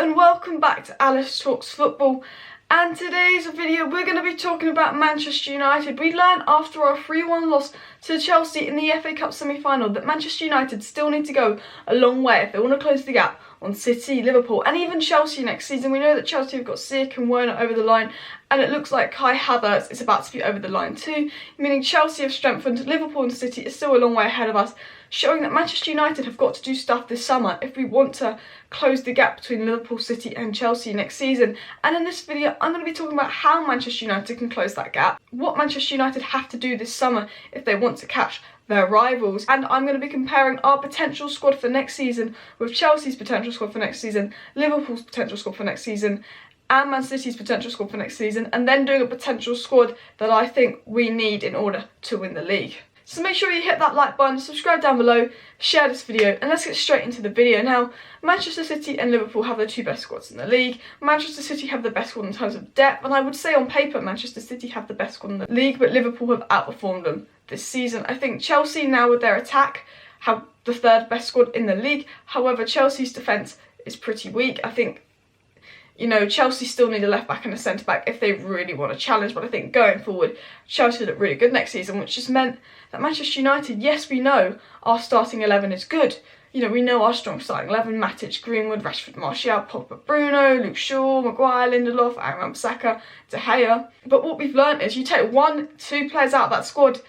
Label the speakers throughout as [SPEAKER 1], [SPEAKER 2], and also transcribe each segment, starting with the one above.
[SPEAKER 1] and welcome back to Alice Talks Football. And today's video we're going to be talking about Manchester United. We learned after our 3-1 loss to Chelsea in the FA Cup semi-final that Manchester United still need to go a long way if they want to close the gap on City, Liverpool and even Chelsea next season. We know that Chelsea have got Sick and Werner over the line, and it looks like Kai Havertz is about to be over the line too, meaning Chelsea have strengthened, Liverpool and City is still a long way ahead of us, showing that Manchester United have got to do stuff this summer if we want to close the gap between Liverpool, City and Chelsea next season. And in this video I'm going to be talking about how Manchester United can close that gap, what Manchester United have to do this summer if they want to catch their rivals, and I'm going to be comparing our potential squad for next season with Chelsea's potential squad for next season, Liverpool's potential squad for next season and Man City's potential squad for next season, and then doing a potential squad that I think we need in order to win the league. So make sure you hit that like button, subscribe down below, share this video, and let's get straight into the video. Now, Manchester City and Liverpool have the two best squads in the league. Manchester City have the best squad in terms of depth, and I would say on paper Manchester City have the best squad in the league, but Liverpool have outperformed them this season. I think Chelsea now with their attack have the third best squad in the league. However, Chelsea's defence is pretty weak. I think, you know, Chelsea still need a left back and a centre back if they really want to challenge, but I think going forward Chelsea look really good next season, which just meant that Manchester United, yes, we know our starting 11 is good. You know, we know our strong starting 11, Matic, Greenwood, Rashford, Martial, Pogba, Bruno, Luke Shaw, Maguire, Lindelof, Aaron Wan-Bissaka, De Gea. But what we've learnt is you take 1-2 players out of that squad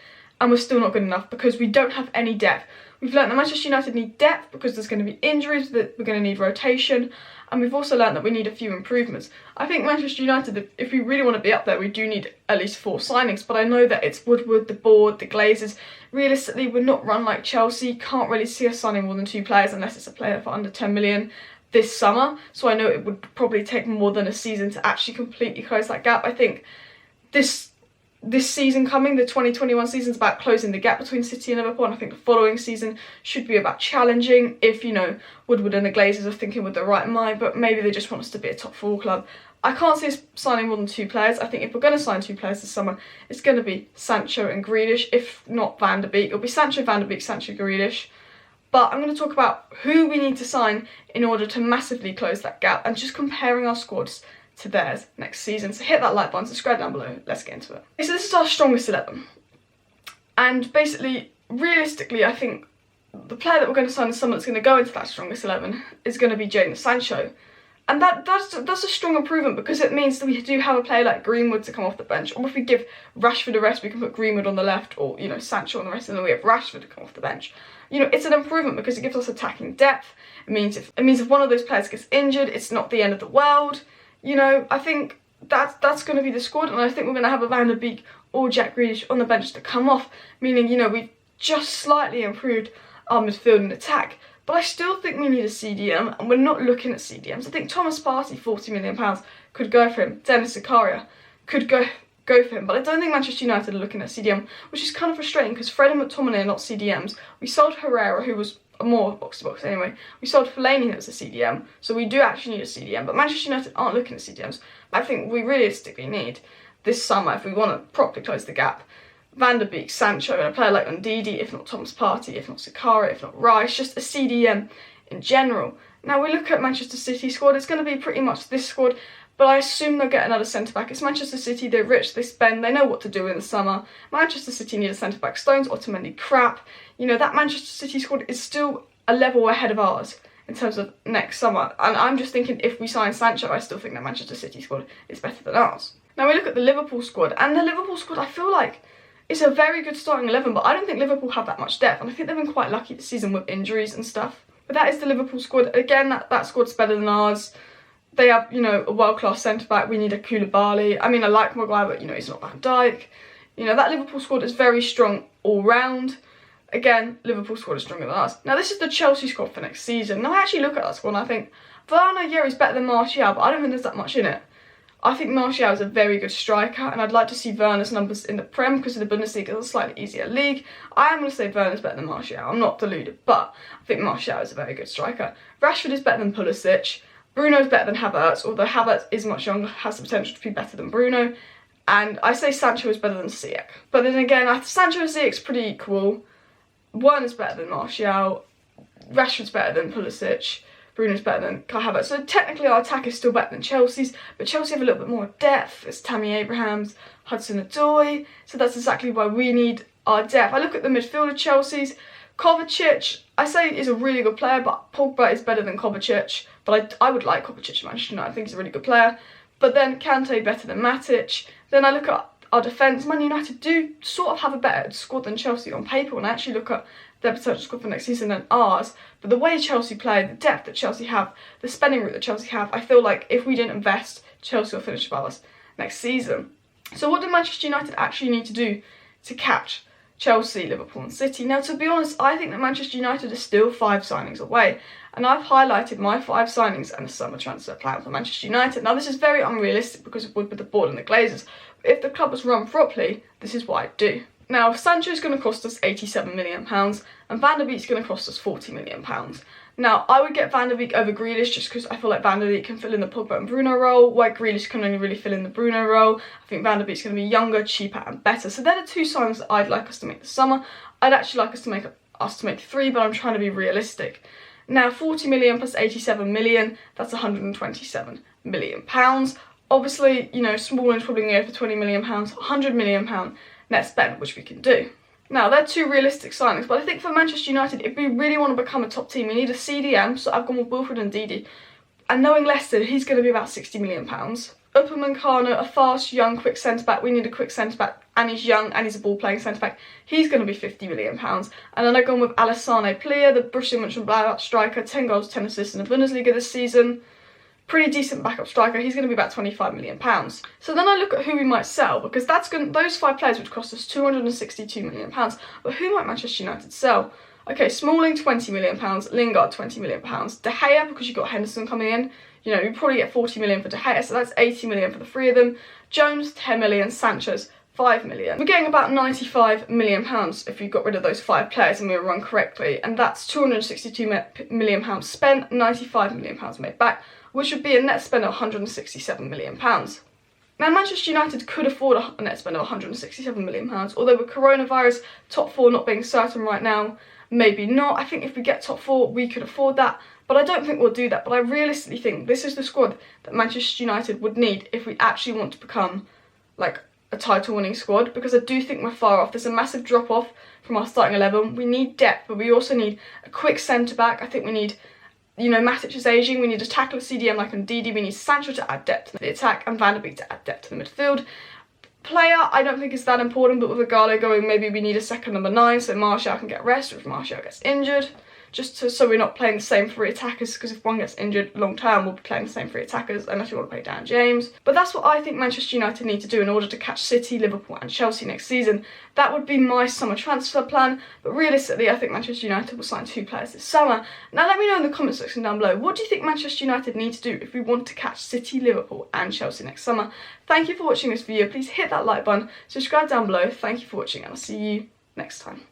[SPEAKER 1] and we're still not good enough because we don't have any depth. We've learnt that Manchester United need depth because there's going to be injuries, that we're going to need rotation, and we've also learnt that we need a few improvements. I think Manchester United, if we really want to be up there, we do need at least 4 signings, but I know that it's Woodward, the board, the Glazers. Realistically, we're not run like Chelsea, can't really see us signing more than 2 players unless it's a player for under 10 million this summer, so I know it would probably take more than a season to actually completely close that gap. I think this season coming, the 2021 season, is about closing the gap between City and Liverpool, and I think the following season should be about challenging if, you know, Woodward and the Glazers are thinking with the right mind, but maybe they just want us to be a top 4 club. I can't see us signing more than 2 players. I think if we're going to sign 2 players this summer, it's going to be Sancho and Grealish, if not Van der Beek. It'll be Sancho, Van der Beek, Sancho, Grealish. But I'm going to talk about who we need to sign in order to massively close that gap and just comparing our squads to theirs next season. So hit that like button, subscribe down below, let's get into it. So this is our strongest 11, and basically, realistically, I think the player that we're going to sign this summer that's going to go into that strongest 11 is going to be Jadon Sancho, and that's a strong improvement because it means that we do have a player like Greenwood to come off the bench, or if we give Rashford a rest, we can put Greenwood on the left, or, you know, Sancho on the rest, and then we have Rashford to come off the bench. You know, it's an improvement because it gives us attacking depth. It means if one of those players gets injured, it's not the end of the world. You know, I think that's going to be the squad, and I think we're going to have a Van der Beek or Jack Grealish on the bench to come off, meaning, you know, we've just slightly improved our midfield and attack, but I still think we need a CDM, and we're not looking at CDMs. I think Thomas Partey, £40 million, could go for him. Dennis Zakaria could go for him, but I don't think Manchester United are looking at CDM, which is kind of frustrating because Fred and McTominay are not CDMs. We sold Herrera, who was more box-to-box anyway. We sold Fellaini, who was a CDM, so we do actually need a CDM, but Manchester United aren't looking at CDMs. I think we realistically need, this summer, if we want to properly close the gap, Van der Beek, Sancho, and a player like Ndidi, if not Thomas Partey, if not Zakaria, if not Rice, just a CDM in general. Now, we look at Manchester City squad, it's going to be pretty much this squad, but I assume they'll get another centre-back. It's Manchester City, they're rich, they spend, they know what to do in the summer. Manchester City need a centre-back. Stones, Otamendi, crap. You know, that Manchester City squad is still a level ahead of ours in terms of next summer. And I'm just thinking, if we sign Sancho, I still think that Manchester City squad is better than ours. Now, we look at the Liverpool squad, and the Liverpool squad, I feel like it's a very good starting 11, but I don't think Liverpool have that much depth, and I think they've been quite lucky this season with injuries and stuff. But that is the Liverpool squad. Again, that squad's better than ours. They have, you know, a world-class centre-back. We need a Koulibaly. I mean, I like Maguire, but, you know, he's not Van Dijk. You know, that Liverpool squad is very strong all round. Again, Liverpool squad is stronger than us. Now, this is the Chelsea squad for next season. Now, I actually look at that squad and I think, Werner, yeah, he's better than Martial, but I don't think there's that much in it. I think Martial is a very good striker, and I'd like to see Werner's numbers in the Prem because the Bundesliga is a slightly easier league. I am going to say Werner's better than Martial. I'm not deluded, but I think Martial is a very good striker. Rashford is better than Pulisic. Bruno's better than Havertz, although Havertz is much younger, has the potential to be better than Bruno. And I say Sancho is better than Ziyech. But then again, Sancho and Ziyech's pretty equal. Werner's better than Martial. Rashford's better than Pulisic. Bruno's better than Kai Havertz. So technically our attack is still better than Chelsea's, but Chelsea have a little bit more depth. It's Tammy Abrahams, Hudson-Odoi, so that's exactly why we need our depth. I look at the midfield of Chelsea's. Kovacic, I say, is a really good player, but Pogba is better than Kovacic. But I would like Kovacic at Manchester United. I think he's a really good player. But then Kante better than Matic. Then I look at our defence. Man United do sort of have a better squad than Chelsea on paper. When I actually look at their potential squad for next season than ours. But the way Chelsea play, the depth that Chelsea have, the spending route that Chelsea have, I feel like if we didn't invest, Chelsea will finish above us next season. So what do Manchester United actually need to do to catch Chelsea, Liverpool and City? Now, to be honest, I think that Manchester United is still 5 signings away, and I've highlighted my 5 signings and the summer transfer plan for Manchester United. Now, this is very unrealistic because of with the board and the Glazers. But if the club was run properly, this is what I'd do. Now, Sancho is going to cost us £87 million, and Van der Beek is going to cost us £40 million. Now, I would get Van der Beek over Grealish just because I feel like Van der Beek can fill in the Pogba and Bruno role, while Grealish can only really fill in the Bruno role. I think Van der Beek's going to be younger, cheaper and better. So they're the 2 signings that I'd like us to make this summer. I'd actually like us to make 3, but I'm trying to be realistic. Now, 40 million plus 87 million, that's 127 million pounds. Obviously, you know, Smalling's probably going to go for 20 million pounds, 100 million pound net spend, which we can do. Now, they're 2 realistic signings, but I think for Manchester United, if we really want to become a top team, we need a CDM, so I've gone with Wilfred and Ndidi. And knowing Leicester, he's going to be about £60 million. Upamecano, a fast, young, quick centre-back. We need a quick centre-back, and he's young, and he's a ball-playing centre-back. He's going to be £50 million. And then I've gone with Alassane Plea, the Borussia Mönchengladbach striker, 10 goals, 10 assists in the Bundesliga this season. Pretty decent backup striker. He's going to be about £25 million. So then I look at who we might sell, because those 5 players would cost us £262 million. But who might Manchester United sell? Okay, Smalling, £20 million. Lingard, £20 million. De Gea, because you've got Henderson coming in. You know, you probably get 40 million for De Gea, so that's 80 million for the 3 of them. Jones, 10 million. Sanchez, 5 million. We're getting about £95 million if you got rid of those 5 players and we were run correctly. And that's £262 million spent, £95 million made back, which would be a net spend of £167 million. Now, Manchester United could afford a net spend of £167 million, although with coronavirus, top 4 not being certain right now, maybe not. I think if we get top 4, we could afford that, but I don't think we'll do that. But I realistically think this is the squad that Manchester United would need if we actually want to become, like, a title-winning squad, because I do think we're far off. There's a massive drop-off from our starting 11. We need depth, but we also need a quick centre-back. I think we need, you know, Matic is ageing. We need a tackler CDM like Ndidi. We need Sancho to add depth to the attack and Van der Beek to add depth to the midfield. Player, I don't think is that important, but with Igalo going, maybe we need a second number 9 so Martial can get rest if Martial gets injured. So we're not playing the same 3 attackers, because if one gets injured long term, we'll be playing the same 3 attackers unless we want to play Dan James. But that's what I think Manchester United need to do in order to catch City, Liverpool and Chelsea next season. That would be my summer transfer plan, but realistically I think Manchester United will sign 2 players this summer. Now let me know in the comment section down below, what do you think Manchester United need to do if we want to catch City, Liverpool and Chelsea next summer? Thank you for watching this video. Please hit that like button, subscribe down below. Thank you for watching and I'll see you next time.